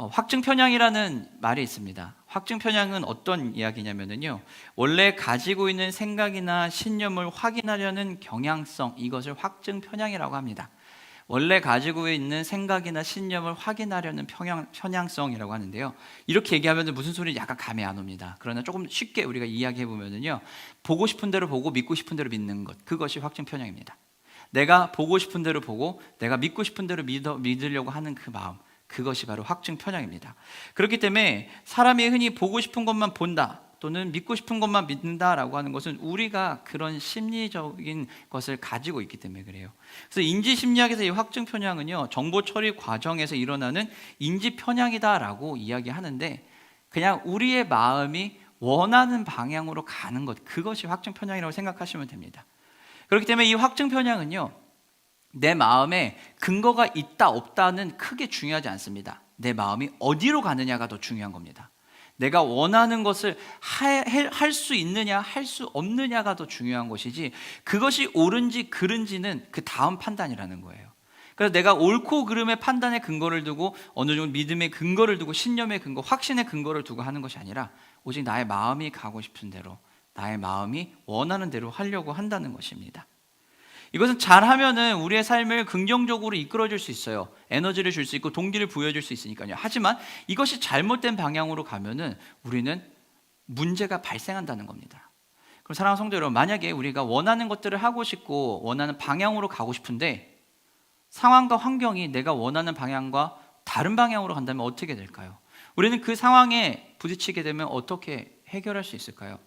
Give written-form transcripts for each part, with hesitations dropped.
확증편향이라는 말이 있습니다. 확증편향은 어떤 이야기냐면요, 원래 가지고 있는 생각이나 신념을 확인하려는 경향성, 이것을 확증편향이라고 합니다. 원래 가지고 있는 생각이나 신념을 확인하려는 편향성이라고 하는데요, 이렇게 얘기하면 무슨 소리인지 약간 감이 안 옵니다. 그러나 조금 쉽게 우리가 이야기해 보면요, 보고 싶은 대로 보고 믿고 싶은 대로 믿는 것, 그것이 확증편향입니다. 내가 보고 싶은 대로 보고 내가 믿고 싶은 대로 믿으려고 하는 그 마음, 그것이 바로 확증편향입니다. 그렇기 때문에 사람이 흔히 보고 싶은 것만 본다 또는 믿고 싶은 것만 믿는다라고 하는 것은 우리가 그런 심리적인 것을 가지고 있기 때문에 그래요. 그래서 인지심리학에서 이 확증편향은요, 정보 처리 과정에서 일어나는 인지편향이다라고 이야기하는데, 그냥 우리의 마음이 원하는 방향으로 가는 것, 그것이 확증편향이라고 생각하시면 됩니다. 그렇기 때문에 이 확증편향은요, 내 마음에 근거가 있다 없다는 크게 중요하지 않습니다. 내 마음이 어디로 가느냐가 더 중요한 겁니다. 내가 원하는 것을 할 수 있느냐 할 수 없느냐가 더 중요한 것이지, 그것이 옳은지 그른지는 그 다음 판단이라는 거예요. 그래서 내가 옳고 그름의 판단의 근거를 두고, 어느 정도 믿음의 근거를 두고, 신념의 근거, 확신의 근거를 두고 하는 것이 아니라 오직 나의 마음이 가고 싶은 대로, 나의 마음이 원하는 대로 하려고 한다는 것입니다. 이것은 잘하면은 우리의 삶을 긍정적으로 이끌어줄 수 있어요. 에너지를 줄 수 있고 동기를 부여줄 수 있으니까요. 하지만 이것이 잘못된 방향으로 가면은 우리는 문제가 발생한다는 겁니다. 그럼 사랑하는 성도 여러분, 만약에 우리가 원하는 것들을 하고 싶고 원하는 방향으로 가고 싶은데 상황과 환경이 내가 원하는 방향과 다른 방향으로 간다면 어떻게 될까요? 우리는 그 상황에 부딪히게 되면 어떻게 해결할 수 있을까요?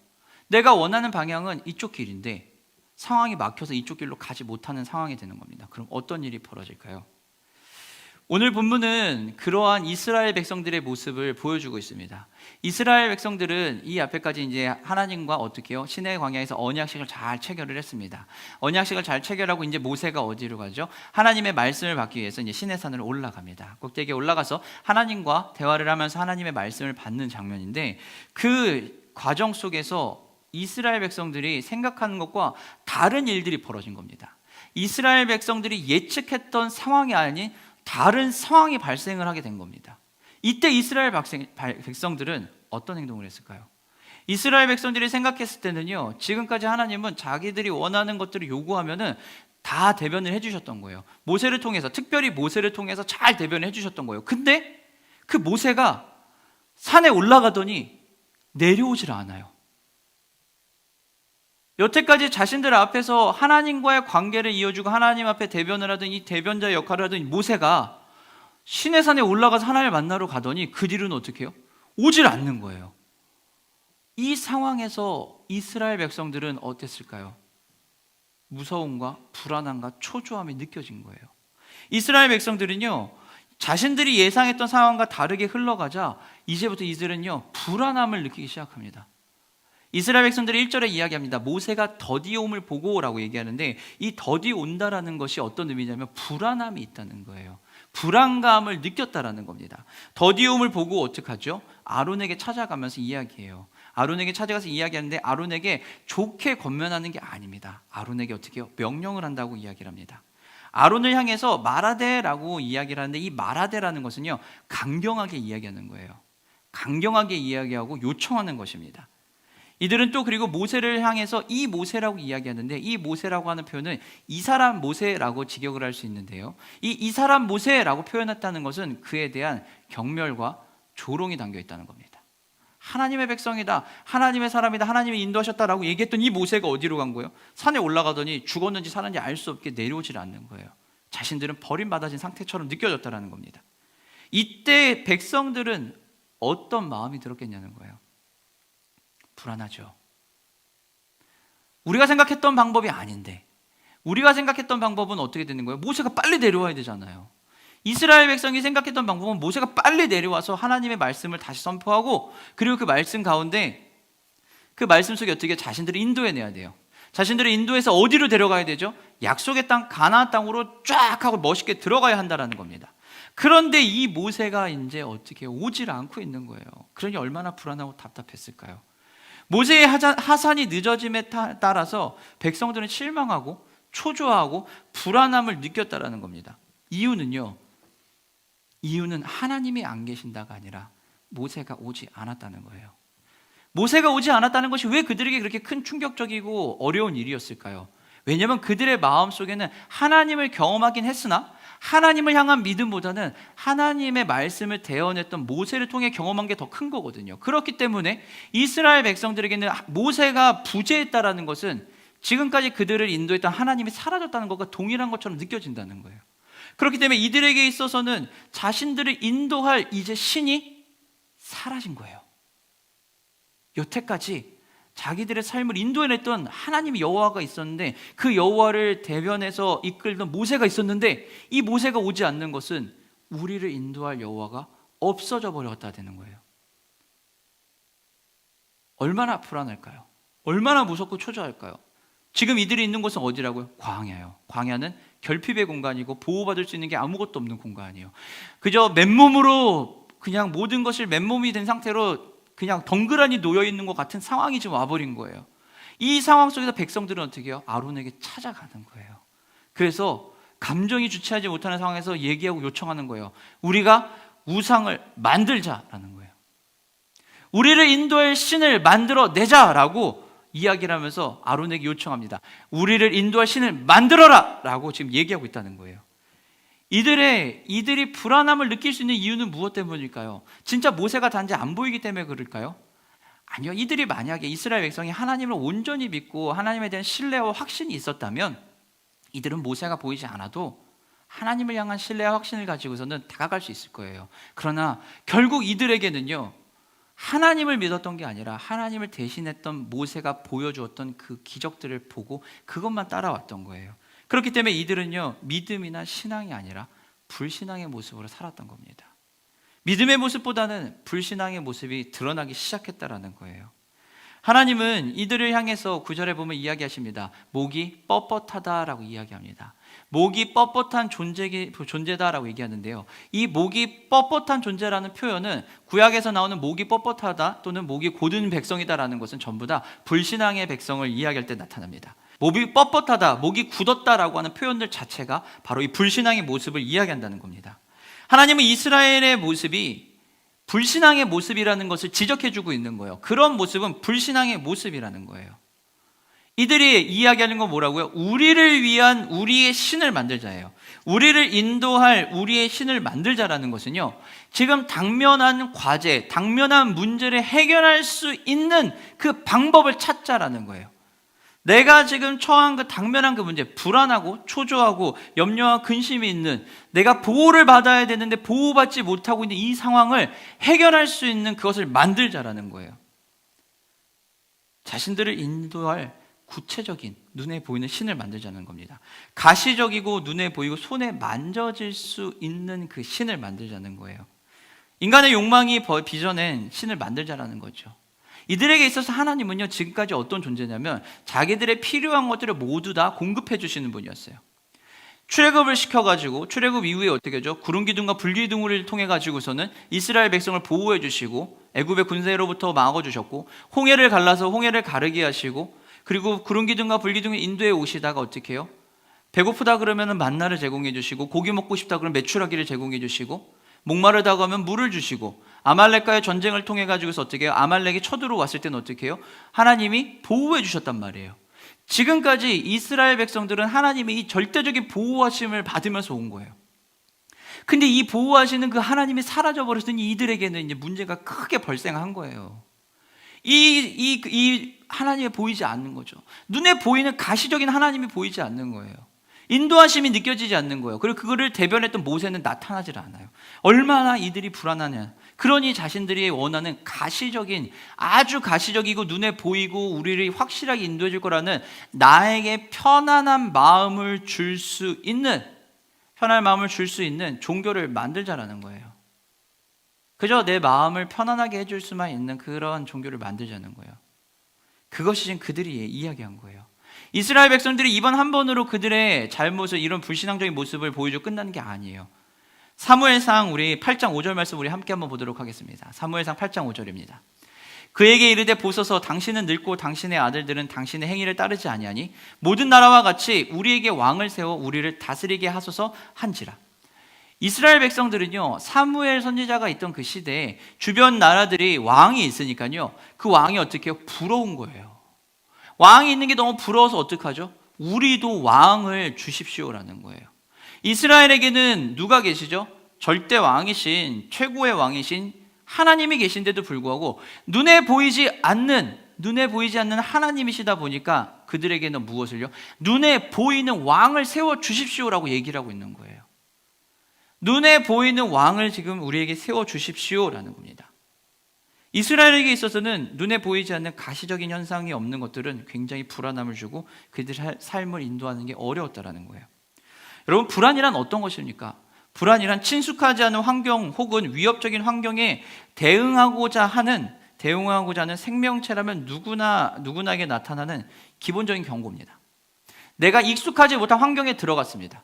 내가 원하는 방향은 이쪽 길인데 상황이 막혀서 이쪽 길로 가지 못하는 상황이 되는 겁니다. 그럼 어떤 일이 벌어질까요? 오늘 본문은 그러한 이스라엘 백성들의 모습을 보여주고 있습니다. 이스라엘 백성들은 이 앞에까지 이제 하나님과 어떻게 해요? 시내 광야에서 언약식을 잘 체결을 했습니다. 언약식을 잘 체결하고 이제 모세가 어디로 가죠? 하나님의 말씀을 받기 위해서 이제 시내산으로 올라갑니다. 꼭대기에 올라가서 하나님과 대화를 하면서 하나님의 말씀을 받는 장면인데, 그 과정 속에서 이스라엘 백성들이 생각하는 것과 다른 일들이 벌어진 겁니다. 이스라엘 백성들이 예측했던 상황이 아닌 다른 상황이 발생을 하게 된 겁니다. 이때 이스라엘 백성들은 어떤 행동을 했을까요? 이스라엘 백성들이 생각했을 때는요, 지금까지 하나님은 자기들이 원하는 것들을 요구하면은 다 대변을 해주셨던 거예요. 모세를 통해서, 특별히 모세를 통해서 잘 대변을 해주셨던 거예요. 근데 그 모세가 산에 올라가더니 내려오질 않아요. 여태까지 자신들 앞에서 하나님과의 관계를 이어주고 하나님 앞에 대변을 하던 이 대변자 역할을 하던 이 모세가 시내산에 올라가서 하나님을 만나러 가더니 그 뒤로는 어떻게 해요? 오질 않는 거예요. 이 상황에서 이스라엘 백성들은 어땠을까요? 무서움과 불안함과 초조함이 느껴진 거예요. 이스라엘 백성들은요, 자신들이 예상했던 상황과 다르게 흘러가자 이제부터 이들은요, 불안함을 느끼기 시작합니다. 이스라엘 백성들이 1절에 이야기합니다. 모세가 더디 옴을 보고라고 얘기하는데, 이 더디 온다라는 것이 어떤 의미냐면 불안함이 있다는 거예요. 불안감을 느꼈다라는 겁니다. 더디 옴을 보고 어떡하죠? 아론에게 찾아가면서 이야기해요. 아론에게 찾아가서 이야기하는데 아론에게 좋게 권면하는 게 아닙니다. 아론에게 어떻게 해요? 명령을 한다고 이야기를 합니다. 아론을 향해서 말하되라고 이야기를 하는데, 이 말하되라는 것은요, 강경하게 이야기하는 거예요. 강경하게 이야기하고 요청하는 것입니다. 이들은 또 그리고 모세를 향해서 이 모세라고 이야기하는데, 이 모세라고 하는 표현은 이 사람 모세라고 직역을 할 수 있는데요, 이 사람 모세라고 표현했다는 것은 그에 대한 경멸과 조롱이 담겨 있다는 겁니다. 하나님의 백성이다, 하나님의 사람이다, 하나님이 인도하셨다라고 얘기했던 이 모세가 어디로 간 거예요? 산에 올라가더니 죽었는지 살았는지 알 수 없게 내려오질 않는 거예요. 자신들은 버림받아진 상태처럼 느껴졌다는 겁니다. 이때 백성들은 어떤 마음이 들었겠냐는 거예요. 불안하죠. 우리가 생각했던 방법이 아닌데, 우리가 생각했던 방법은 어떻게 되는 거예요? 모세가 빨리 내려와야 되잖아요. 이스라엘 백성이 생각했던 방법은 모세가 빨리 내려와서 하나님의 말씀을 다시 선포하고, 그리고 그 말씀 가운데, 그 말씀 속에 어떻게 자신들을 인도해내야 돼요. 자신들을 인도해서 어디로 데려가야 되죠? 약속의 땅, 가나안 땅으로 쫙 하고 멋있게 들어가야 한다는 겁니다. 그런데 이 모세가 이제 어떻게 오질 않고 있는 거예요. 그러니 얼마나 불안하고 답답했을까요? 모세의 하산이 늦어짐에 따라서 백성들은 실망하고 초조하고 불안함을 느꼈다라는 겁니다. 이유는요, 이유는 하나님이 안 계신다가 아니라 모세가 오지 않았다는 거예요. 모세가 오지 않았다는 것이 왜 그들에게 그렇게 큰 충격적이고 어려운 일이었을까요? 왜냐하면 그들의 마음속에는 하나님을 경험하긴 했으나 하나님을 향한 믿음보다는 하나님의 말씀을 대언했던 모세를 통해 경험한 게 더 큰 거거든요. 그렇기 때문에 이스라엘 백성들에게는 모세가 부재했다라는 것은 지금까지 그들을 인도했던 하나님이 사라졌다는 것과 동일한 것처럼 느껴진다는 거예요. 그렇기 때문에 이들에게 있어서는 자신들을 인도할 이제 신이 사라진 거예요. 여태까지 자기들의 삶을 인도해냈던 하나님 여호와가 있었는데 그 여호와를 대변해서 이끌던 모세가 있었는데 이 모세가 오지 않는 것은 우리를 인도할 여호와가 없어져 버렸다 되는 거예요. 얼마나 불안할까요? 얼마나 무섭고 초조할까요? 지금 이들이 있는 곳은 어디라고요? 광야예요. 광야는 결핍의 공간이고 보호받을 수 있는 게 아무것도 없는 공간이에요. 그저 맨몸으로 그냥 모든 것을 맨몸이 된 상태로 그냥 덩그러니 놓여있는 것 같은 상황이 지금 와버린 거예요. 이 상황 속에서 백성들은 어떻게 해요? 아론에게 찾아가는 거예요. 그래서 감정이 주체하지 못하는 상황에서 얘기하고 요청하는 거예요. 우리가 우상을 만들자라는 거예요. 우리를 인도할 신을 만들어내자라고 이야기를 하면서 아론에게 요청합니다. 우리를 인도할 신을 만들어라 라고 지금 얘기하고 있다는 거예요. 이들이 불안함을 느낄 수 있는 이유는 무엇 때문일까요? 진짜 모세가 단지 안 보이기 때문에 그럴까요? 아니요. 이들이 만약에 이스라엘 백성이 하나님을 온전히 믿고 하나님에 대한 신뢰와 확신이 있었다면 이들은 모세가 보이지 않아도 하나님을 향한 신뢰와 확신을 가지고서는 다가갈 수 있을 거예요. 그러나 결국 이들에게는요, 하나님을 믿었던 게 아니라 하나님을 대신했던 모세가 보여주었던 그 기적들을 보고 그것만 따라왔던 거예요. 그렇기 때문에 이들은요, 믿음이나 신앙이 아니라 불신앙의 모습으로 살았던 겁니다. 믿음의 모습보다는 불신앙의 모습이 드러나기 시작했다라는 거예요. 하나님은 이들을 향해서 9절에 보면 이야기하십니다. 목이 뻣뻣하다라고 이야기합니다. 목이 뻣뻣한 존재다라고 얘기하는데요. 이 목이 뻣뻣한 존재라는 표현은 구약에서 나오는 목이 뻣뻣하다 또는 목이 고든 백성이다라는 것은 전부 다 불신앙의 백성을 이야기할 때 나타납니다. 목이 뻣뻣하다, 목이 굳었다라고 하는 표현들 자체가 바로 이 불신앙의 모습을 이야기한다는 겁니다. 하나님은 이스라엘의 모습이 불신앙의 모습이라는 것을 지적해주고 있는 거예요. 그런 모습은 불신앙의 모습이라는 거예요. 이들이 이야기하는 건 뭐라고요? 우리를 위한 우리의 신을 만들자예요. 우리를 인도할 우리의 신을 만들자라는 것은요, 지금 당면한 과제, 당면한 문제를 해결할 수 있는 그 방법을 찾자라는 거예요. 내가 지금 처한 그 당면한 그 문제, 불안하고 초조하고 염려와 근심이 있는, 내가 보호를 받아야 되는데 보호받지 못하고 있는 이 상황을 해결할 수 있는 그것을 만들자라는 거예요. 자신들을 인도할 구체적인 눈에 보이는 신을 만들자는 겁니다. 가시적이고 눈에 보이고 손에 만져질 수 있는 그 신을 만들자는 거예요. 인간의 욕망이 빚어낸 신을 만들자라는 거죠. 이들에게 있어서 하나님은요, 지금까지 어떤 존재냐면 자기들의 필요한 것들을 모두 다 공급해 주시는 분이었어요. 출애굽을 시켜가지고 출애굽 이후에 어떻게 하죠? 구름기둥과 불기둥을 통해 가지고서는 이스라엘 백성을 보호해 주시고 애굽의 군세로부터 막아 주셨고, 홍해를 갈라서 홍해를 가르게 하시고, 그리고 구름기둥과 불기둥이 인도에 오시다가 어떻게 해요? 배고프다 그러면 만나를 제공해 주시고, 고기 먹고 싶다 그러면 메추라기를 제공해 주시고, 목마르다고 하면 물을 주시고, 아말렉과의 전쟁을 통해 가지고서 어떻게 해요? 아말렉이 쳐들어왔을 때는 어떻게 해요? 하나님이 보호해 주셨단 말이에요. 지금까지 이스라엘 백성들은 하나님의 이 절대적인 보호하심을 받으면서 온 거예요. 근데 이 보호하시는 그 하나님이 사라져 버렸으니 이들에게는 이제 문제가 크게 발생한 거예요. 이 하나님이 보이지 않는 거죠. 눈에 보이는 가시적인 하나님이 보이지 않는 거예요. 인도하심이 느껴지지 않는 거예요. 그리고 그거를 대변했던 모세는 나타나질 않아요. 얼마나 이들이 불안하냐. 그러니 자신들이 원하는 가시적인, 아주 가시적이고 눈에 보이고 우리를 확실하게 인도해 줄 거라는 나에게 편안한 마음을 줄 수 있는, 편안한 마음을 줄 수 있는 종교를 만들자라는 거예요. 그저 내 마음을 편안하게 해줄 수만 있는 그런 종교를 만들자는 거예요. 그것이 지금 그들이 이야기한 거예요. 이스라엘 백성들이 이번 한 번으로 그들의 잘못을, 이런 불신앙적인 모습을 보여주고 끝나는 게 아니에요. 사무엘상 우리 8장 5절 말씀 우리 함께 한번 보도록 하겠습니다. 사무엘상 8장 5절입니다. 그에게 이르되 보소서 당신은 늙고 당신의 아들들은 당신의 행위를 따르지 아니하니 모든 나라와 같이 우리에게 왕을 세워 우리를 다스리게 하소서 한지라. 이스라엘 백성들은요, 사무엘 선지자가 있던 그 시대에 주변 나라들이 왕이 있으니까요, 그 왕이 어떻게 해요? 부러운 거예요. 왕이 있는 게 너무 부러워서 어떡하죠? 우리도 왕을 주십시오라는 거예요. 이스라엘에게는 누가 계시죠? 절대 왕이신, 최고의 왕이신 하나님이 계신데도 불구하고 눈에 보이지 않는 하나님이시다 보니까 그들에게는 무엇을요? 눈에 보이는 왕을 세워 주십시오라고 얘기를 하고 있는 거예요. 눈에 보이는 왕을 지금 우리에게 세워 주십시오라는 겁니다. 이스라엘에게 있어서는 눈에 보이지 않는 가시적인 현상이 없는 것들은 굉장히 불안함을 주고 그들의 삶을 인도하는 게 어려웠다라는 거예요. 여러분, 불안이란 어떤 것입니까? 불안이란 친숙하지 않은 환경 혹은 위협적인 환경에 대응하고자 하는 생명체라면 누구나에게 나타나는 기본적인 경고입니다. 내가 익숙하지 못한 환경에 들어갔습니다.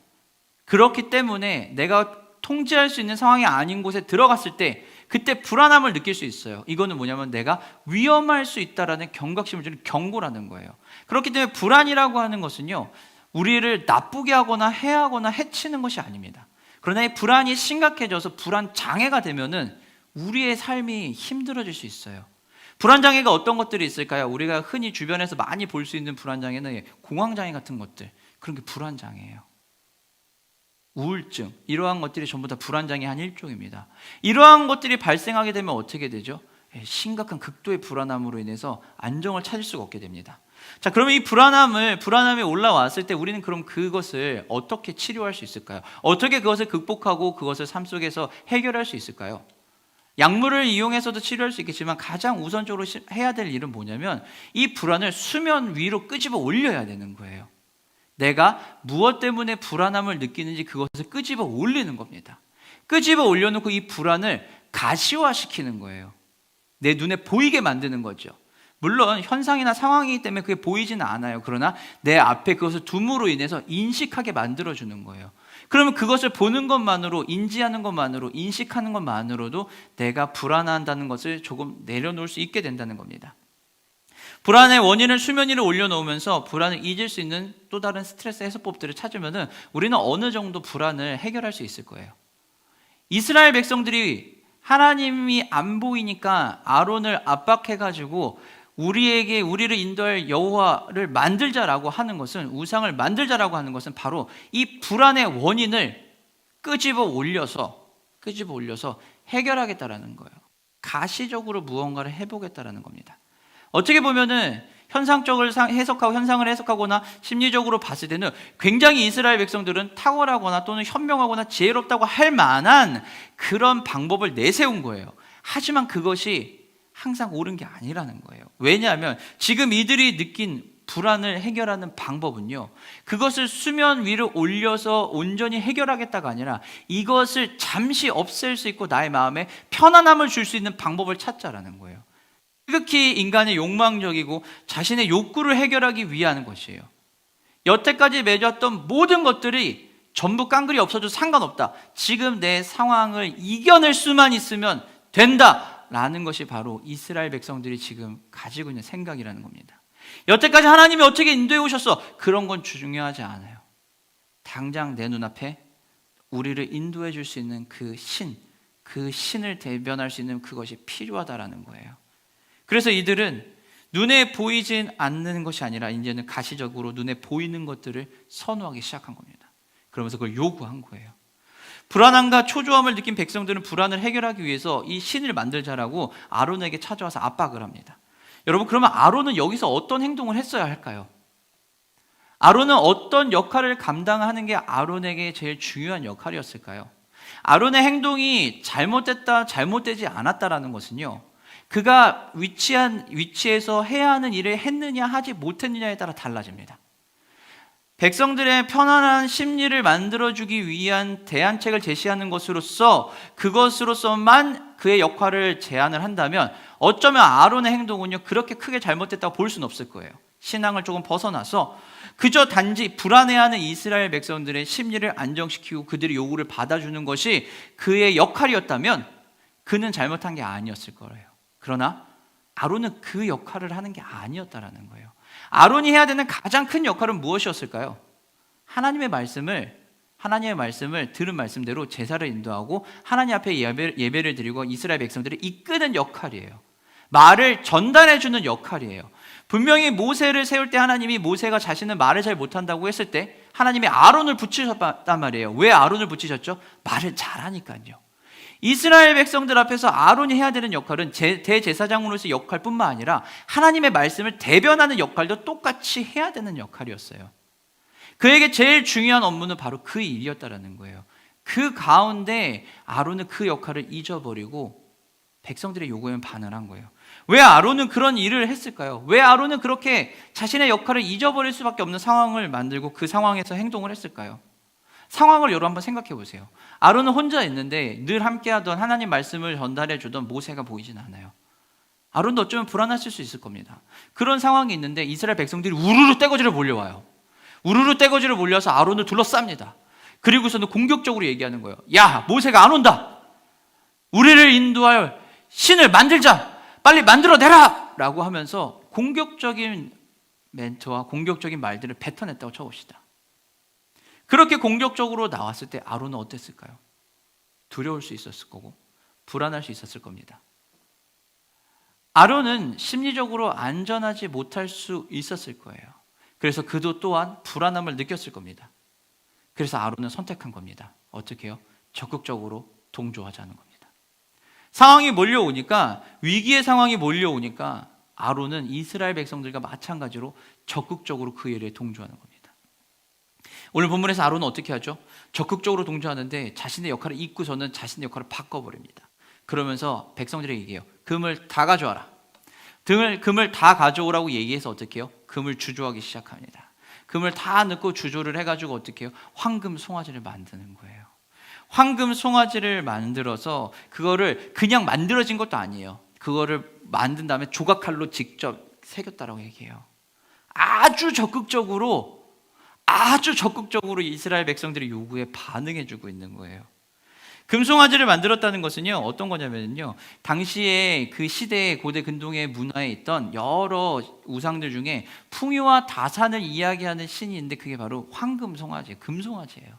그렇기 때문에 내가 통제할 수 있는 상황이 아닌 곳에 들어갔을 때 그때 불안함을 느낄 수 있어요. 이거는 뭐냐면 내가 위험할 수 있다라는 경각심을 주는 경고라는 거예요. 그렇기 때문에 불안이라고 하는 것은요, 우리를 나쁘게 하거나 해하거나 해치는 것이 아닙니다. 그러나 이 불안이 심각해져서 불안 장애가 되면은 우리의 삶이 힘들어질 수 있어요. 불안 장애가 어떤 것들이 있을까요? 우리가 흔히 주변에서 많이 볼 수 있는 불안 장애는 공황 장애 같은 것들, 그런 게 불안 장애예요. 우울증, 이러한 것들이 전부 다 불안 장애 한 일종입니다. 이러한 것들이 발생하게 되면 어떻게 되죠? 심각한 극도의 불안함으로 인해서 안정을 찾을 수가 없게 됩니다. 자, 그러면 이 불안함이 올라왔을 때 우리는 그럼 그것을 어떻게 치료할 수 있을까요? 어떻게 그것을 극복하고 그것을 삶 속에서 해결할 수 있을까요? 약물을 이용해서도 치료할 수 있겠지만 가장 우선적으로 해야 될 일은 뭐냐면 이 불안을 수면 위로 끄집어 올려야 되는 거예요. 내가 무엇 때문에 불안함을 느끼는지 그것을 끄집어 올리는 겁니다. 끄집어 올려놓고 이 불안을 가시화시키는 거예요. 내 눈에 보이게 만드는 거죠. 물론 현상이나 상황이기 때문에 그게 보이지는 않아요. 그러나 내 앞에 그것을 둠으로 인해서 인식하게 만들어주는 거예요. 그러면 그것을 보는 것만으로, 인지하는 것만으로, 인식하는 것만으로도 내가 불안한다는 것을 조금 내려놓을 수 있게 된다는 겁니다. 불안의 원인을 수면 위로 올려놓으면서 불안을 잊을 수 있는 또 다른 스트레스 해소법들을 찾으면은 우리는 어느 정도 불안을 해결할 수 있을 거예요. 이스라엘 백성들이 하나님이 안 보이니까 아론을 압박해가지고 우리를 인도할 여호와를 만들자라고 하는 것은, 우상을 만들자라고 하는 것은 바로 이 불안의 원인을 끄집어 올려서 해결하겠다라는 거예요. 가시적으로 무언가를 해보겠다라는 겁니다. 어떻게 보면은 현상을 해석하거나 심리적으로 봤을 때는 굉장히 이스라엘 백성들은 탁월하거나 또는 현명하거나 지혜롭다고 할 만한 그런 방법을 내세운 거예요. 하지만 그것이 항상 옳은 게 아니라는 거예요. 왜냐하면 지금 이들이 느낀 불안을 해결하는 방법은요, 그것을 수면 위로 올려서 온전히 해결하겠다가 아니라 이것을 잠시 없앨 수 있고 나의 마음에 편안함을 줄 수 있는 방법을 찾자라는 거예요. 지극히 인간의 욕망적이고 자신의 욕구를 해결하기 위한 것이에요. 여태까지 맺었던 모든 것들이 전부 깡그리 없어도 상관없다. 지금 내 상황을 이겨낼 수만 있으면 된다라는 것이 바로 이스라엘 백성들이 지금 가지고 있는 생각이라는 겁니다. 여태까지 하나님이 어떻게 인도해 오셨어? 그런 건 중요하지 않아요. 당장 내 눈앞에 우리를 인도해 줄 수 있는 그 신을 대변할 수 있는 그것이 필요하다라는 거예요. 그래서 이들은 눈에 보이진 않는 것이 아니라 이제는 가시적으로 눈에 보이는 것들을 선호하기 시작한 겁니다. 그러면서 그걸 요구한 거예요. 불안함과 초조함을 느낀 백성들은 불안을 해결하기 위해서 이 신을 만들자라고 아론에게 찾아와서 압박을 합니다. 여러분, 그러면 아론은 여기서 어떤 행동을 했어야 할까요? 아론은 어떤 역할을 감당하는 게 아론에게 제일 중요한 역할이었을까요? 아론의 행동이 잘못되지 않았다라는 것은요, 그가 위치에서 해야 하는 일을 했느냐 하지 못했느냐에 따라 달라집니다. 백성들의 편안한 심리를 만들어주기 위한 대안책을 제시하는 그것으로서만 그의 역할을 제안을 한다면 어쩌면 아론의 행동은요, 그렇게 크게 잘못됐다고 볼 수는 없을 거예요. 신앙을 조금 벗어나서 그저 단지 불안해하는 이스라엘 백성들의 심리를 안정시키고 그들의 요구를 받아주는 것이 그의 역할이었다면 그는 잘못한 게 아니었을 거예요. 그러나 아론은 그 역할을 하는 게 아니었다라는 거예요. 아론이 해야 되는 가장 큰 역할은 무엇이었을까요? 하나님의 말씀을 하나님의 말씀을 들은 말씀대로 제사를 인도하고 하나님 앞에 예배를 드리고 이스라엘 백성들을 이끄는 역할이에요. 말을 전달해 주는 역할이에요. 분명히 모세를 세울 때 하나님이 모세가 자신은 말을 잘 못한다고 했을 때 하나님이 아론을 붙이셨단 말이에요. 왜 아론을 붙이셨죠? 말을 잘하니까요. 이스라엘 백성들 앞에서 아론이 해야 되는 역할은 대제사장으로서의 역할뿐만 아니라 하나님의 말씀을 대변하는 역할도 똑같이 해야 되는 역할이었어요. 그에게 제일 중요한 업무는 바로 그 일이었다라는 거예요. 그 가운데 아론은 그 역할을 잊어버리고 백성들의 요구에 반응한 거예요. 왜 아론은 그런 일을 했을까요? 왜 아론은 그렇게 자신의 역할을 잊어버릴 수밖에 없는 상황을 만들고 그 상황에서 행동을 했을까요? 상황을 여러분 한번 생각해 보세요. 아론은 혼자 있는데 늘 함께하던 하나님 말씀을 전달해 주던 모세가 보이진 않아요. 아론도 어쩌면 불안하실 수 있을 겁니다. 그런 상황이 있는데 이스라엘 백성들이 우르르 떼거지로 몰려와요. 우르르 떼거지로 몰려서 아론을 둘러쌉니다. 그리고서는 공격적으로 얘기하는 거예요. 야, 모세가 안 온다. 우리를 인도할 신을 만들자. 빨리 만들어내라. 라고 하면서 공격적인 멘트와 공격적인 말들을 뱉어냈다고 쳐봅시다. 그렇게 공격적으로 나왔을 때 아론은 어땠을까요? 두려울 수 있었을 거고 불안할 수 있었을 겁니다. 아론은 심리적으로 안전하지 못할 수 있었을 거예요. 그래서 그도 또한 불안함을 느꼈을 겁니다. 그래서 아론은 선택한 겁니다. 어떻게 해요? 적극적으로 동조하자는 겁니다. 상황이 몰려오니까, 위기의 상황이 몰려오니까 아론은 이스라엘 백성들과 마찬가지로 적극적으로 그 일에 동조하는 겁니다. 오늘 본문에서 아론은 어떻게 하죠? 적극적으로 동조하는데 자신의 역할을 잊고서는 자신의 역할을 바꿔버립니다. 그러면서 백성들에게 얘기해요. 금을 다 가져와라. 금을 다 가져오라고 얘기해서 어떻게 해요? 금을 주조하기 시작합니다. 금을 다 넣고 주조를 해가지고 어떻게 해요? 황금 송아지를 만드는 거예요. 황금 송아지를 만들어서 그거를 그냥 만들어진 것도 아니에요. 그거를 만든 다음에 조각칼로 직접 새겼다라고 얘기해요. 아주 적극적으로 이스라엘 백성들의 요구에 반응해주고 있는 거예요. 금송아지를 만들었다는 것은요, 어떤 거냐면요, 당시에 그 시대의 고대 근동의 문화에 있던 여러 우상들 중에 풍요와 다산을 이야기하는 신이 있는데 그게 바로 황금송아지, 금송아지예요.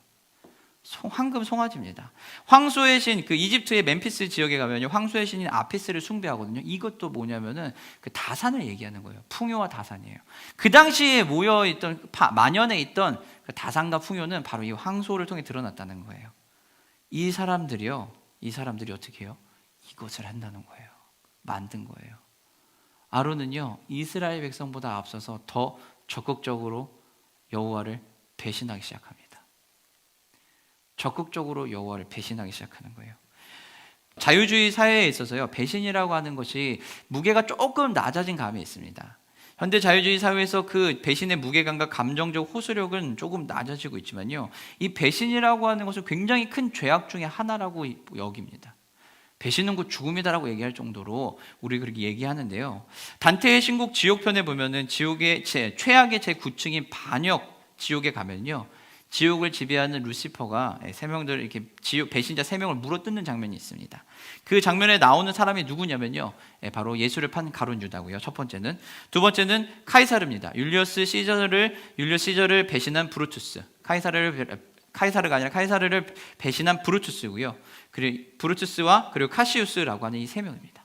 황금송아지입니다. 황소의 신, 그 이집트의 멤피스 지역에 가면요, 황소의 신인 아피스를 숭배하거든요. 이것도 뭐냐면은 그 다산을 얘기하는 거예요. 풍요와 다산이에요. 그 당시에 모여있던, 만연해 있던 그 다산과 풍요는 바로 이 황소를 통해 드러났다는 거예요. 이 사람들이 어떻게 해요? 이것을 한다는 거예요. 만든 거예요. 아론은요, 이스라엘 백성보다 앞서서 더 적극적으로 여호와를 배신하기 시작합니다. 적극적으로 여호와를 배신하기 시작하는 거예요. 자유주의 사회에 있어서요, 배신이라고 하는 것이 무게가 조금 낮아진 감이 있습니다. 현대 자유주의 사회에서 그 배신의 무게감과 감정적 호소력은 조금 낮아지고 있지만요, 이 배신이라고 하는 것은 굉장히 큰 죄악 중에 하나라고 여깁니다. 배신은 곧 죽음이다라고 얘기할 정도로 우리 그렇게 얘기하는데요, 단테의 신곡 지옥편에 보면은 지옥의 최악의 제9층인 반역 지옥에 가면요, 지옥을 지배하는 루시퍼가 세 명들 이렇게 배신자 3명을 물어뜯는 장면이 있습니다. 그 장면에 나오는 사람이 누구냐면요, 바로 예수를 판 가룟 유다고요. 첫 번째는. 두 번째는 카이사르입니다. 율리어스 시저를 배신한 브루투스. 카이사르가 아니라 카이사르를 배신한 브루투스고요. 그리고 브루투스와 그리고 카시우스라고 하는 이 3명입니다.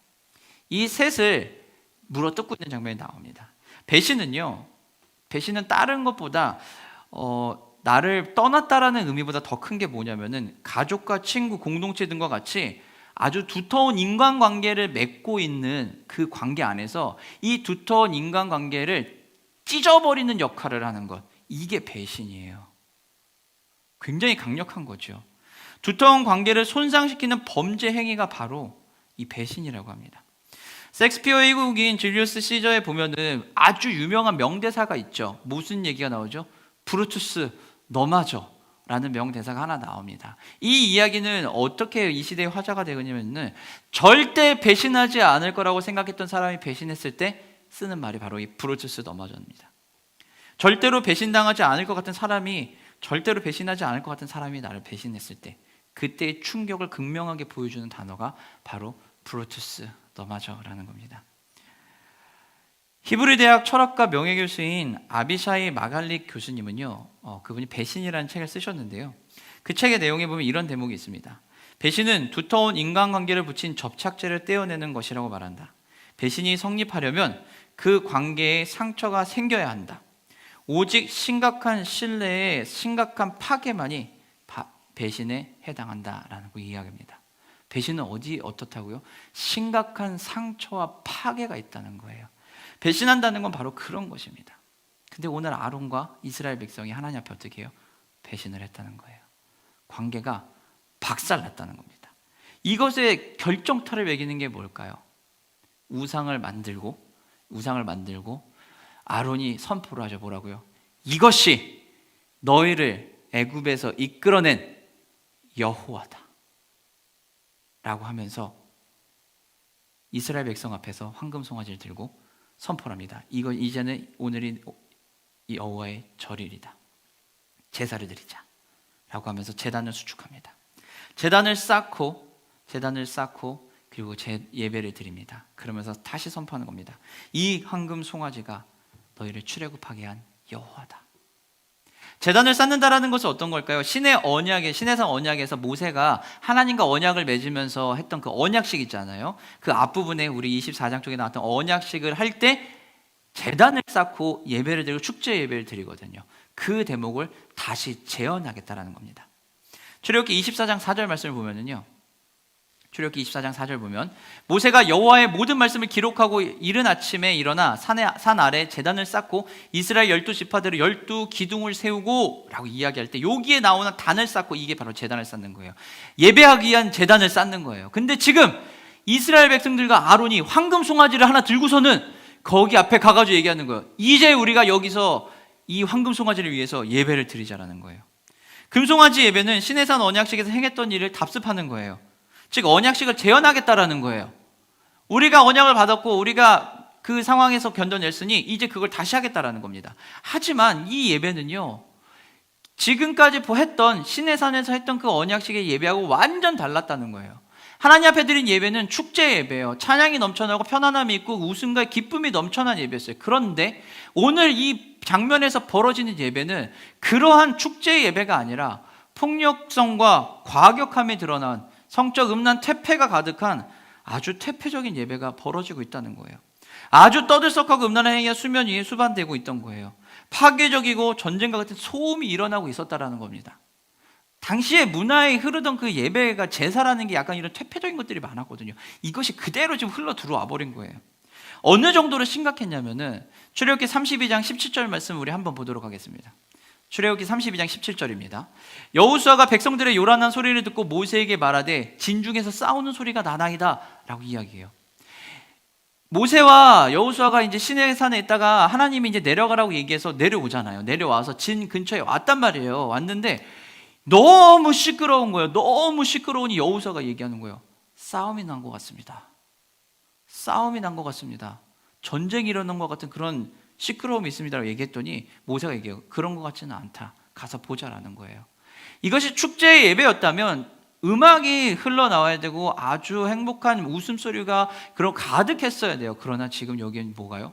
이 셋을 물어뜯고 있는 장면이 나옵니다. 배신은 다른 것보다 나를 떠났다라는 의미보다 더 큰 게 뭐냐면은 가족과 친구, 공동체 등과 같이 아주 두터운 인간관계를 맺고 있는 그 관계 안에서 이 두터운 인간관계를 찢어버리는 역할을 하는 것, 이게 배신이에요. 굉장히 강력한 거죠. 두터운 관계를 손상시키는 범죄 행위가 바로 이 배신이라고 합니다. 섹스피어의 희곡인 줄리우스 시저에 보면은 아주 유명한 명대사가 있죠. 무슨 얘기가 나오죠? 브루투스 너마저 라는 명대사가 하나 나옵니다. 이 이야기는 어떻게 이 시대의 화제가 되느냐면, 절대 배신하지 않을 거라고 생각했던 사람이 배신했을 때 쓰는 말이 바로 이 브루투스 너마저입니다. 절대로 배신하지 않을 것 같은 사람이 나를 배신했을 때 그때의 충격을 극명하게 보여주는 단어가 바로 브루투스 너마저라는 겁니다. 히브리 대학 철학과 명예교수인 아비샤이 마갈릭 교수님은요, 그분이 배신이라는 책을 쓰셨는데요, 그 책의 내용에 보면 이런 대목이 있습니다. 배신은 두터운 인간관계를 붙인 접착제를 떼어내는 것이라고 말한다. 배신이 성립하려면 그 관계에 상처가 생겨야 한다. 오직 심각한 신뢰에 심각한 파괴만이 배신에 해당한다라는 그 이야기입니다. 배신은 어떻다고요? 심각한 상처와 파괴가 있다는 거예요. 배신한다는 건 바로 그런 것입니다. 근데 오늘 아론과 이스라엘 백성이 하나님 앞에 어떻게 해요? 배신을 했다는 거예요. 관계가 박살났다는 겁니다. 이것의 결정타를 매기는 게 뭘까요? 우상을 만들고 아론이 선포를 하죠. 뭐라고요? 이것이 너희를 애굽에서 이끌어낸 여호와다 라고 하면서 이스라엘 백성 앞에서 황금 송아지를 들고 선포를 합니다. 이거 이제는 오늘이 여호와의 절일이다. 제사를 드리자 라고 하면서 제단을 수축합니다. 제단을 쌓고 그리고 예배를 드립니다. 그러면서 다시 선포하는 겁니다. 이 황금 송아지가 너희를 출애굽하게 한 여호와다. 제단을 쌓는다라는 것은 어떤 걸까요? 시내산 언약에서 모세가 하나님과 언약을 맺으면서 했던 그 언약식 있잖아요. 그 앞부분에 우리 24장 쪽에 나왔던 언약식을 할 때 제단을 쌓고 예배를 드리고 축제 예배를 드리거든요. 그 대목을 다시 재현하겠다라는 겁니다. 출애굽기 24장 4절 말씀을 보면은요. 출애굽기 24장 4절 보면 모세가 여호와의 모든 말씀을 기록하고 이른 아침에 일어나 산 아래 제단을 쌓고 이스라엘 12지파대로 12기둥을 세우고 라고 이야기할 때 여기에 나오는 단을 쌓고 이게 바로 제단을 쌓는 거예요. 예배하기 위한 제단을 쌓는 거예요. 근데 지금 이스라엘 백성들과 아론이 황금 송아지를 하나 들고서는 거기 앞에 가가지고 얘기하는 거예요. 이제 우리가 여기서 이 황금 송아지를 위해서 예배를 드리자라는 거예요. 금송아지 예배는 시내산 언약식에서 행했던 일을 답습하는 거예요. 즉 언약식을 재현하겠다라는 거예요. 우리가 언약을 받았고 우리가 그 상황에서 견뎌냈으니 이제 그걸 다시 하겠다라는 겁니다. 하지만 이 예배는요, 지금까지 했던 시내산에서 했던 그 언약식의 예배하고 완전 달랐다는 거예요. 하나님 앞에 드린 예배는 축제 예배예요. 찬양이 넘쳐나고 편안함이 있고 웃음과 기쁨이 넘쳐난 예배였어요. 그런데 오늘 이 장면에서 벌어지는 예배는 그러한 축제 예배가 아니라 폭력성과 과격함이 드러난 성적 음란 퇴폐가 가득한 아주 퇴폐적인 예배가 벌어지고 있다는 거예요. 아주 떠들썩하고 음란한 행위가 수면 위에 수반되고 있던 거예요. 파괴적이고 전쟁과 같은 소음이 일어나고 있었다라는 겁니다. 당시에 문화에 흐르던 그 예배가 제사라는 게 약간 이런 퇴폐적인 것들이 많았거든요. 이것이 그대로 지금 흘러 들어와 버린 거예요. 어느 정도로 심각했냐면은 출애굽기 32장 17절 말씀 우리 한번 보도록 하겠습니다. 출애굽기 32장 17절입니다. 여호수아가 백성들의 요란한 소리를 듣고 모세에게 말하되 진중에서 싸우는 소리가 나나이다 라고 이야기해요. 모세와 여호수아가 이제 시내산에 있다가 하나님이 이제 내려가라고 얘기해서 내려오잖아요. 내려와서 진 근처에 왔단 말이에요. 왔는데 너무 시끄러운 거예요. 너무 시끄러우니 여호수아가 얘기하는 거예요. 싸움이 난 것 같습니다. 싸움이 난 것 같습니다. 전쟁이 일어난 것 같은 그런 시끄러움이 있습니다라고 얘기했더니 모세가 얘기해요. 그런 것 같지는 않다. 가서 보자라는 거예요. 이것이 축제의 예배였다면 음악이 흘러나와야 되고 아주 행복한 웃음소리가 그런 가득했어야 돼요. 그러나 지금 여기는 뭐가요?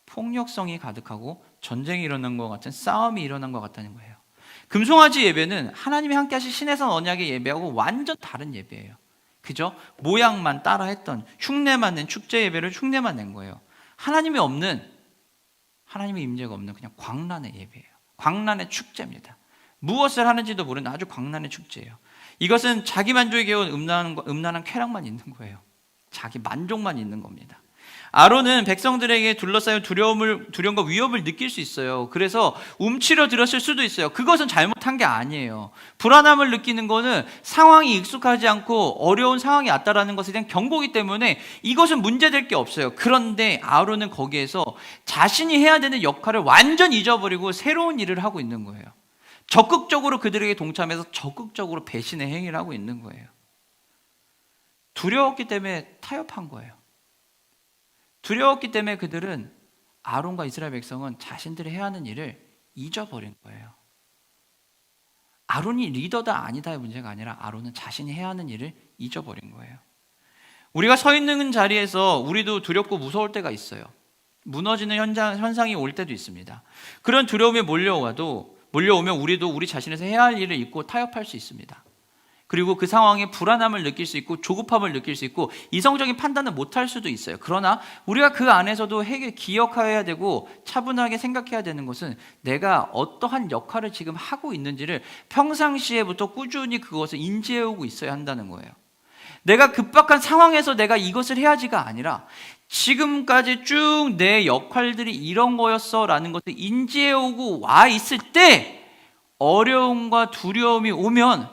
폭력성이 가득하고 전쟁이 일어난 것 같은 싸움이 일어난 것 같다는 거예요. 금송아지 예배는 하나님이 함께 하신 신에서 언약의 예배하고 완전 다른 예배예요. 그죠? 모양만 따라했던 흉내만 낸 축제 예배를 흉내만 낸 거예요. 하나님의 임재가 없는 그냥 광란의 예배예요. 광란의 축제입니다. 무엇을 하는지도 모르는 아주 광란의 축제예요. 이것은 자기 만족에 겨운 음란한 쾌락만 있는 거예요. 자기 만족만 있는 겁니다. 아론은 백성들에게 둘러싸여 두려움과 위협을 느낄 수 있어요. 그래서 움츠려 들었을 수도 있어요. 그것은 잘못한 게 아니에요. 불안함을 느끼는 거는 상황이 익숙하지 않고 어려운 상황이 왔다라는 것에 대한 경고이기 때문에 이것은 문제될 게 없어요. 그런데 아론은 거기에서 자신이 해야 되는 역할을 완전 잊어버리고 새로운 일을 하고 있는 거예요. 적극적으로 그들에게 동참해서 적극적으로 배신의 행위를 하고 있는 거예요. 두려웠기 때문에 타협한 거예요. 두려웠기 때문에 그들은 아론과 이스라엘 백성은 자신들이 해야 하는 일을 잊어버린 거예요. 아론이 리더다 아니다의 문제가 아니라 아론은 자신이 해야 하는 일을 잊어버린 거예요. 우리가 서 있는 자리에서 우리도 두렵고 무서울 때가 있어요. 무너지는 현상이 올 때도 있습니다. 그런 두려움이 몰려와도 몰려오면 우리도 우리 자신에서 해야 할 일을 잊고 타협할 수 있습니다. 그리고 그 상황에 불안함을 느낄 수 있고 조급함을 느낄 수 있고 이성적인 판단을 못할 수도 있어요. 그러나 우리가 그 안에서도 기억해야 되고 차분하게 생각해야 되는 것은 내가 어떠한 역할을 지금 하고 있는지를 평상시에부터 꾸준히 그것을 인지해오고 있어야 한다는 거예요. 내가 급박한 상황에서 내가 이것을 해야지가 아니라 지금까지 쭉 내 역할들이 이런 거였어 라는 것을 인지해오고 와 있을 때 어려움과 두려움이 오면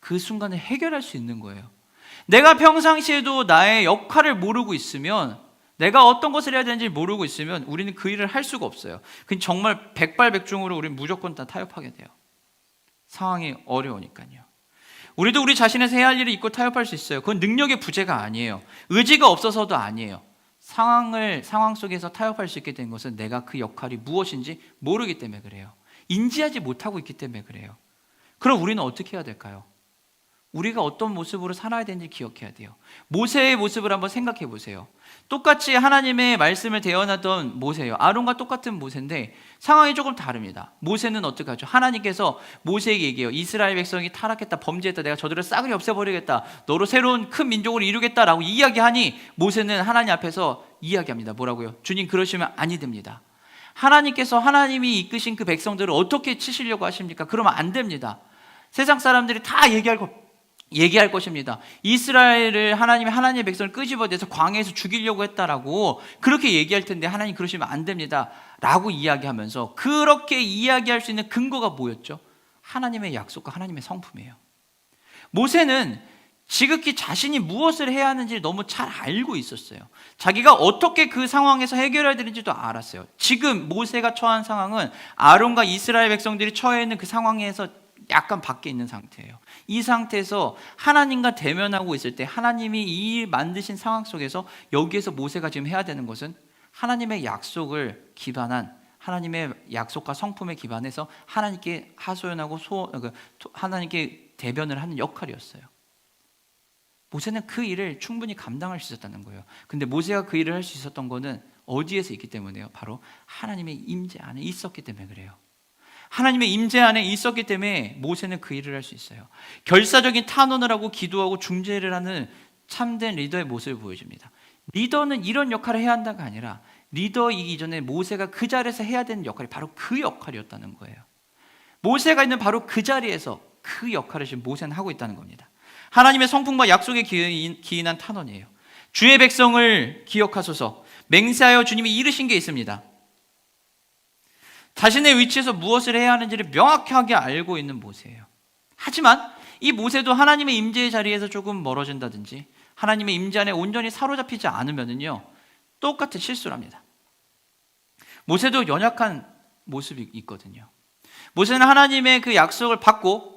그 순간에 해결할 수 있는 거예요. 내가 평상시에도 나의 역할을 모르고 있으면, 내가 어떤 것을 해야 되는지 모르고 있으면 우리는 그 일을 할 수가 없어요. 그건 정말 백발백중으로 우리는 무조건 다 타협하게 돼요. 상황이 어려우니까요. 우리도 우리 자신에서 해야 할 일을 잊고 타협할 수 있어요. 그건 능력의 부재가 아니에요. 의지가 없어서도 아니에요. 상황 속에서 타협할 수 있게 된 것은 내가 그 역할이 무엇인지 모르기 때문에 그래요. 인지하지 못하고 있기 때문에 그래요. 그럼 우리는 어떻게 해야 될까요? 우리가 어떤 모습으로 살아야 되는지 기억해야 돼요. 모세의 모습을 한번 생각해 보세요. 똑같이 하나님의 말씀을 대언하던 모세예요. 아론과 똑같은 모세인데 상황이 조금 다릅니다. 모세는 어떻게 하죠? 하나님께서 모세에게 얘기해요. 이스라엘 백성이 타락했다, 범죄했다, 내가 저들을 싸그리 없애버리겠다, 너로 새로운 큰 민족을 이루겠다라고 이야기하니 모세는 하나님 앞에서 이야기합니다. 뭐라고요? 주님, 그러시면 아니 됩니다. 하나님이 이끄신 그 백성들을 어떻게 치시려고 하십니까? 그러면 안 됩니다. 세상 사람들이 다 얘기할 것입니다. 이스라엘을 하나님의 백성을 끄집어내서 광야에서 죽이려고 했다라고 그렇게 얘기할 텐데 하나님 그러시면 안 됩니다 라고 이야기하면서, 그렇게 이야기할 수 있는 근거가 뭐였죠? 하나님의 약속과 하나님의 성품이에요. 모세는 지극히 자신이 무엇을 해야 하는지 너무 잘 알고 있었어요. 자기가 어떻게 그 상황에서 해결해야 되는지도 알았어요. 지금 모세가 처한 상황은 아론과 이스라엘 백성들이 처해 있는 그 상황에서 약간 밖에 있는 상태예요. 이 상태에서 하나님과 대면하고 있을 때 하나님이 이 만드신 상황 속에서 여기에서 모세가 지금 해야 되는 것은 하나님의 약속을 기반한, 하나님의 약속과 성품에 기반해서 하나님께 하소연하고 하나님께 대변을 하는 역할이었어요. 모세는 그 일을 충분히 감당할 수 있었다는 거예요. 근데 모세가 그 일을 할 수 있었던 거는 어디에서 있기 때문에요? 바로 하나님의 임재 안에 있었기 때문에 그래요. 하나님의 임재 안에 있었기 때문에 모세는 그 일을 할 수 있어요. 결사적인 탄원을 하고 기도하고 중재를 하는 참된 리더의 모습을 보여줍니다. 리더는 이런 역할을 해야 한다가 아니라 리더이기 전에 모세가 그 자리에서 해야 되는 역할이 바로 그 역할이었다는 거예요. 모세가 있는 바로 그 자리에서 그 역할을 지금 모세는 하고 있다는 겁니다. 하나님의 성품과 약속에 기인한 탄원이에요. 주의 백성을 기억하소서. 맹세하여 주님이 이르신 게 있습니다. 자신의 위치에서 무엇을 해야 하는지를 명확하게 알고 있는 모세예요. 하지만 이 모세도 하나님의 임재의 자리에서 조금 멀어진다든지 하나님의 임재 안에 온전히 사로잡히지 않으면요 똑같은 실수를 합니다. 모세도 연약한 모습이 있거든요. 모세는 하나님의 그 약속을 받고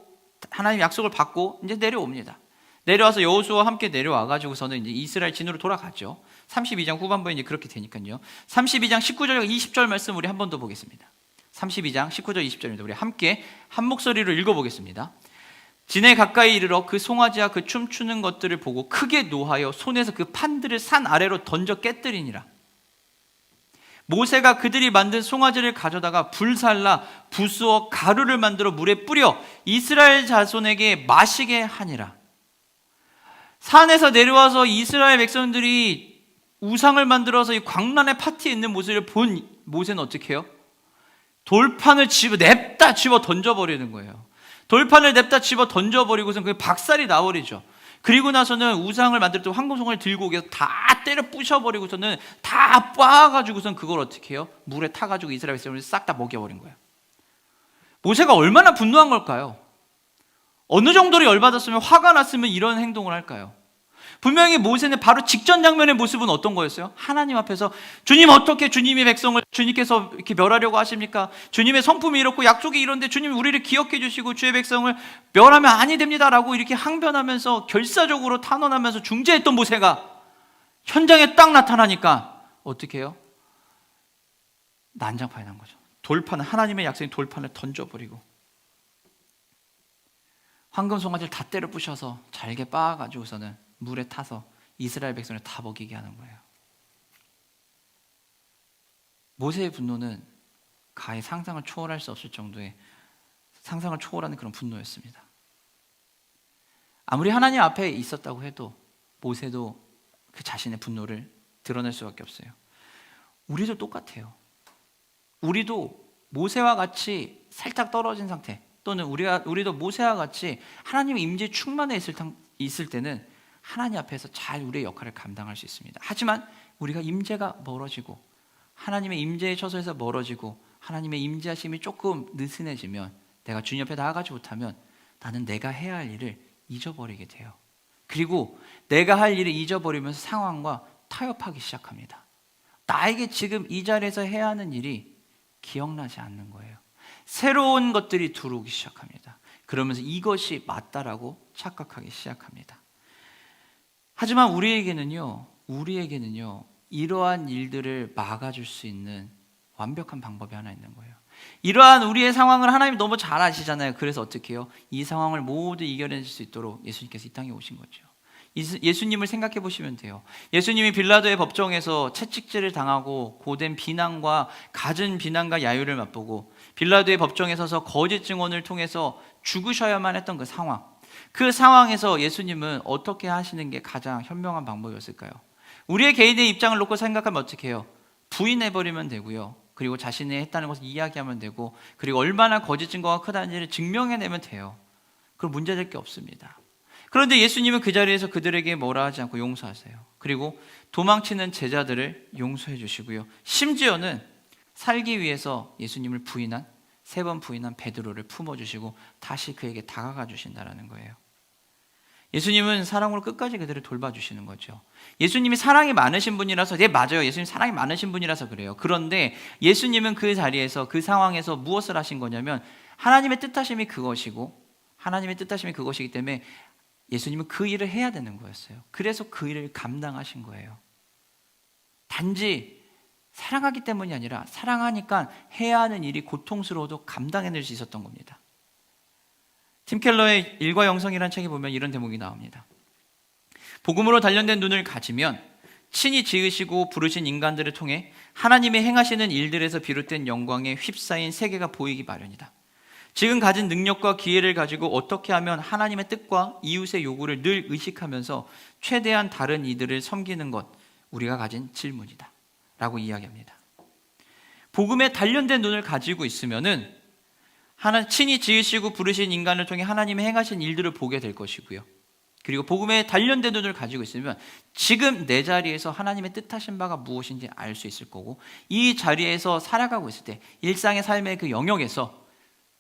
이제 내려옵니다. 내려와서 여호수아와 함께 내려와가지고서는 이제 이스라엘 진으로 돌아가죠. 32장 후반부에 이제 그렇게 되니까요. 32장 19절과 20절 말씀 우리 한 번 더 보겠습니다. 32장 19절 20절입니다. 우리 함께 한 목소리로 읽어보겠습니다. 진에 가까이 이르러 그 송아지와 그 춤추는 것들을 보고 크게 노하여 손에서 그 판들을 산 아래로 던져 깨뜨리니라. 모세가 그들이 만든 송아지를 가져다가 불살라 부수어 가루를 만들어 물에 뿌려 이스라엘 자손에게 마시게 하니라. 산에서 내려와서 이스라엘 백성들이 우상을 만들어서 이 광란의 파티에 있는 모습을 본 모세는 어떻게 해요? 돌판을 냅다 집어 던져버리는 거예요. 돌판을 냅다 집어 던져버리고선 그게 박살이 나버리죠. 그리고 나서는 우상을 만들 때 황금송아를 들고 오게 다 때려 부셔버리고서는 다 빻아가지고선 그걸 어떻게 해요? 물에 타가지고 이스라엘 백성을 싹 다 먹여버린 거예요. 모세가 얼마나 분노한 걸까요? 어느 정도로 열받았으면, 화가 났으면 이런 행동을 할까요? 분명히 모세는 바로 직전 장면의 모습은 어떤 거였어요? 하나님 앞에서 주님, 어떻게 주님의 백성을 주님께서 이렇게 멸하려고 하십니까? 주님의 성품이 이렇고 약속이 이런데 주님 우리를 기억해 주시고 주의 백성을 멸하면 아니 됩니다라고 이렇게 항변하면서 결사적으로 탄원하면서 중재했던 모세가 현장에 딱 나타나니까 어떻게 해요? 난장판이 난 거죠. 하나님의 약속인 돌판을 던져버리고 황금송아지를 다 때려 부셔서 잘게 빻아가지고서는 물에 타서 이스라엘 백성을 다 먹이게 하는 거예요. 모세의 분노는 가히 상상을 초월할 수 없을 정도의 상상을 초월하는 그런 분노였습니다. 아무리 하나님 앞에 있었다고 해도 모세도 그 자신의 분노를 드러낼 수밖에 없어요. 우리도 똑같아요. 우리도 모세와 같이 살짝 떨어진 상태, 또는 우리도 모세와 같이 하나님의 임재 충만해 있을 때는 하나님 앞에서 잘 우리의 역할을 감당할 수 있습니다. 하지만 우리가 임재가 멀어지고 하나님의 임재의 처소에서 멀어지고 하나님의 임재하심이 조금 느슨해지면, 내가 주님 옆에 나아가지 못하면 나는 내가 해야 할 일을 잊어버리게 돼요. 그리고 내가 할 일을 잊어버리면서 상황과 타협하기 시작합니다. 나에게 지금 이 자리에서 해야 하는 일이 기억나지 않는 거예요. 새로운 것들이 들어오기 시작합니다. 그러면서 이것이 맞다라고 착각하기 시작합니다. 하지만 우리에게는요 이러한 일들을 막아줄 수 있는 완벽한 방법이 하나 있는 거예요. 이러한 우리의 상황을 하나님 너무 잘 아시잖아요. 그래서 어떻게 해요? 이 상황을 모두 이겨낼 수 있도록 예수님께서 이 땅에 오신 거죠. 예수님을 생각해 보시면 돼요. 예수님이 빌라도의 법정에서 채찍질을 당하고 고된 비난과 갖은 비난과 야유를 맛보고 빌라도의 법정에 서서 거짓 증언을 통해서 죽으셔야만 했던 그 상황, 그 상황에서 예수님은 어떻게 하시는 게 가장 현명한 방법이었을까요? 우리의 개인의 입장을 놓고 생각하면 어떻게 해요? 부인해버리면 되고요, 그리고 자신이 했다는 것을 이야기하면 되고, 그리고 얼마나 거짓 증거가 크다는지를 증명해내면 돼요. 그럼 문제될 게 없습니다. 그런데 예수님은 그 자리에서 그들에게 뭐라 하지 않고 용서하세요. 그리고 도망치는 제자들을 용서해 주시고요, 심지어는 살기 위해서 예수님을 3번 부인한 베드로를 품어주시고 다시 그에게 다가가 주신다는 거예요. 예수님은 사랑으로 끝까지 그들을 돌봐주시는 거죠. 예수님이 사랑이 많으신 분이라서, 네, 맞아요, 예수님 사랑이 많으신 분이라서 그래요. 그런데 예수님은 그 자리에서, 그 상황에서 무엇을 하신 거냐면 하나님의 뜻하심이 그것이고, 하나님의 뜻하심이 그것이기 때문에 예수님은 그 일을 해야 되는 거였어요. 그래서 그 일을 감당하신 거예요. 단지 사랑하기 때문이 아니라 사랑하니까 해야 하는 일이 고통스러워도 감당해낼 수 있었던 겁니다. 팀 켈러의 일과 영성이라는 책에 보면 이런 대목이 나옵니다. 복음으로 단련된 눈을 가지면 친히 지으시고 부르신 인간들을 통해 하나님이 행하시는 일들에서 비롯된 영광에 휩싸인 세계가 보이기 마련이다. 지금 가진 능력과 기회를 가지고 어떻게 하면 하나님의 뜻과 이웃의 요구를 늘 의식하면서 최대한 다른 이들을 섬기는 것, 우리가 가진 질문이다 라고 이야기합니다. 복음에 단련된 눈을 가지고 있으면은 친히 지으시고 부르신 인간을 통해 하나님의 행하신 일들을 보게 될 것이고요, 그리고 복음에 단련된 눈을 가지고 있으면 지금 내 자리에서 하나님의 뜻하신 바가 무엇인지 알 수 있을 거고, 이 자리에서 살아가고 있을 때 일상의 삶의 그 영역에서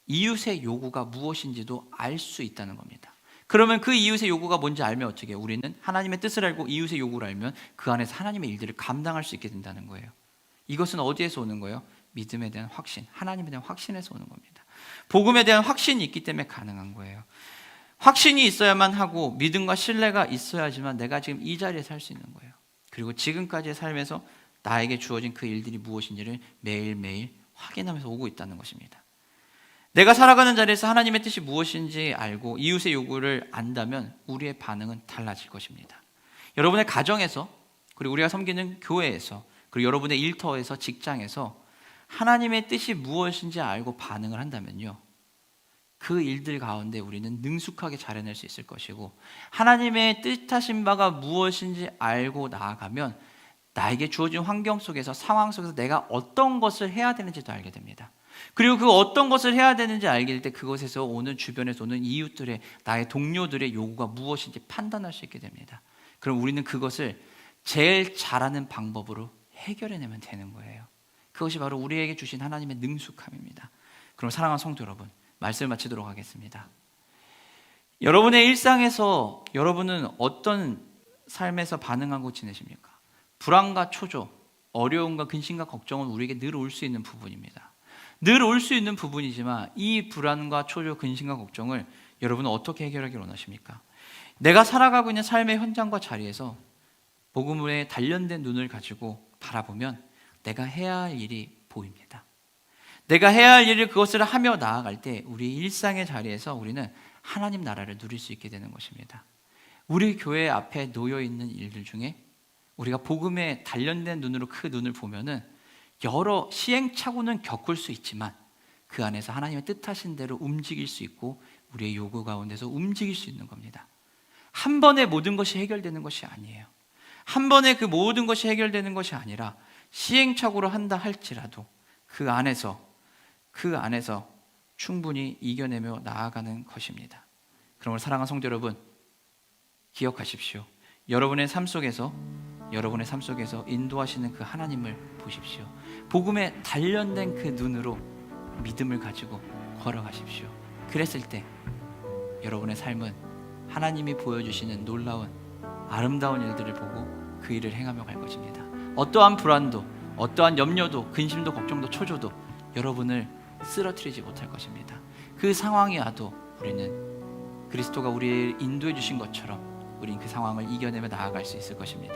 이웃의 요구가 무엇인지도 알 수 있다는 겁니다. 그러면 그 이웃의 요구가 뭔지 알면 어떻게 해요? 우리는 하나님의 뜻을 알고 이웃의 요구를 알면 그 안에서 하나님의 일들을 감당할 수 있게 된다는 거예요. 이것은 어디에서 오는 거예요? 믿음에 대한 확신, 하나님에 대한 확신에서 오는 겁니다. 복음에 대한 확신이 있기 때문에 가능한 거예요. 확신이 있어야만 하고 믿음과 신뢰가 있어야지만 내가 지금 이 자리에 살 수 있는 거예요. 그리고 지금까지의 삶에서 나에게 주어진 그 일들이 무엇인지를 매일매일 확인하면서 오고 있다는 것입니다. 내가 살아가는 자리에서 하나님의 뜻이 무엇인지 알고 이웃의 요구를 안다면 우리의 반응은 달라질 것입니다. 여러분의 가정에서, 그리고 우리가 섬기는 교회에서, 그리고 여러분의 일터에서, 직장에서 하나님의 뜻이 무엇인지 알고 반응을 한다면요, 그 일들 가운데 우리는 능숙하게 잘 해낼 수 있을 것이고, 하나님의 뜻하신 바가 무엇인지 알고 나아가면 나에게 주어진 환경 속에서, 상황 속에서 내가 어떤 것을 해야 되는지도 알게 됩니다. 그리고 그 어떤 것을 해야 되는지 알게 될 때 그것에서 오는, 주변에서 오는 이웃들의, 나의 동료들의 요구가 무엇인지 판단할 수 있게 됩니다. 그럼 우리는 그것을 제일 잘하는 방법으로 해결해내면 되는 거예요. 그것이 바로 우리에게 주신 하나님의 능숙함입니다. 그럼 사랑하는 성도 여러분, 말씀을 마치도록 하겠습니다. 여러분의 일상에서 여러분은 어떤 삶에서 반응하고 지내십니까? 불안과 초조, 어려움과 근심과 걱정은 우리에게 늘 올 수 있는 부분입니다. 늘 올 수 있는 부분이지만 이 불안과 초조, 근심과 걱정을 여러분은 어떻게 해결하기를 원하십니까? 내가 살아가고 있는 삶의 현장과 자리에서 복음에 단련된 눈을 가지고 바라보면 내가 해야 할 일이 보입니다. 내가 해야 할 일을 그것을 하며 나아갈 때 우리 일상의 자리에서 우리는 하나님 나라를 누릴 수 있게 되는 것입니다. 우리 교회 앞에 놓여 있는 일들 중에 우리가 복음에 단련된 눈으로 그 눈을 보면은 여러 시행착오는 겪을 수 있지만 그 안에서 하나님의 뜻하신 대로 움직일 수 있고 우리의 요구 가운데서 움직일 수 있는 겁니다. 한 번에 모든 것이 해결되는 것이 아니에요. 한 번에 그 모든 것이 해결되는 것이 아니라 시행착오를 한다 할지라도 그 안에서 충분히 이겨내며 나아가는 것입니다. 그러므로 사랑하는 성도 여러분, 기억하십시오. 여러분의 삶 속에서 인도하시는 그 하나님을 보십시오. 복음에 단련된 그 눈으로 믿음을 가지고 걸어가십시오. 그랬을 때 여러분의 삶은 하나님이 보여주시는 놀라운 아름다운 일들을 보고 그 일을 행하며 갈 것입니다. 어떠한 불안도, 어떠한 염려도, 근심도, 걱정도, 초조도 여러분을 쓰러뜨리지 못할 것입니다. 그 상황이 와도 우리는 그리스도가 우리를 인도해 주신 것처럼 우린 그 상황을 이겨내며 나아갈 수 있을 것입니다.